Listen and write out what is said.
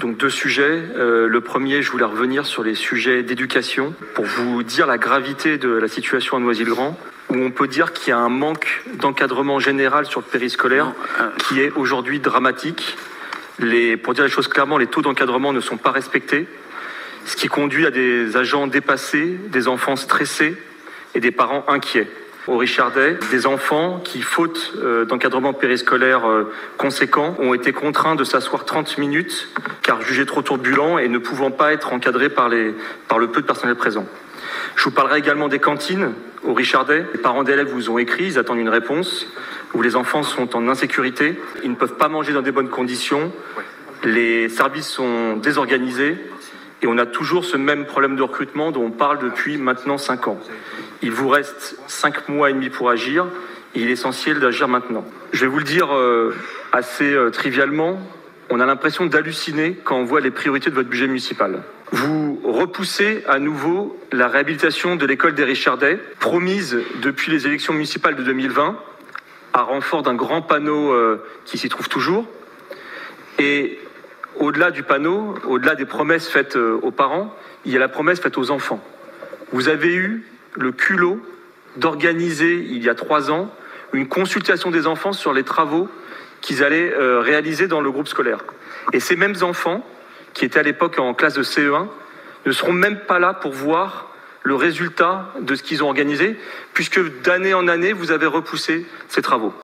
Donc deux sujets. Le premier, je voulais revenir sur les sujets d'éducation pour vous dire la gravité de la situation à Noisy-le-Grand, où on peut dire qu'il y a un manque d'encadrement général sur le périscolaire qui est aujourd'hui dramatique. Pour dire les choses clairement, les taux d'encadrement ne sont pas respectés, ce qui conduit à des agents dépassés, des enfants stressés et des parents inquiets. Au Richardet, des enfants qui, faute d'encadrement périscolaire conséquent, ont été contraints de s'asseoir 30 minutes car jugés trop turbulents et ne pouvant pas être encadrés par le peu de personnel présent. Je vous parlerai également des cantines au Richardet. Les parents d'élèves vous ont écrit, ils attendent une réponse, où les enfants sont en insécurité, ils ne peuvent pas manger dans des bonnes conditions, les services sont désorganisés et on a toujours ce même problème de recrutement dont on parle depuis maintenant 5 ans. Il vous reste 5 mois et demi pour agir. Il est essentiel d'agir maintenant. Je vais vous le dire assez trivialement. On a l'impression d'halluciner quand on voit les priorités de votre budget municipal. Vous repoussez à nouveau la réhabilitation de l'école des Richardets, promise depuis les élections municipales de 2020, à renfort d'un grand panneau qui s'y trouve toujours. Et au-delà du panneau, au-delà des promesses faites aux parents, il y a la promesse faite aux enfants. Vous avez eu le culot d'organiser, il y a 3 ans, une consultation des enfants sur les travaux qu'ils allaient réaliser dans le groupe scolaire. Et ces mêmes enfants, qui étaient à l'époque en classe de CE1, ne seront même pas là pour voir le résultat de ce qu'ils ont organisé, puisque d'année en année, vous avez repoussé ces travaux.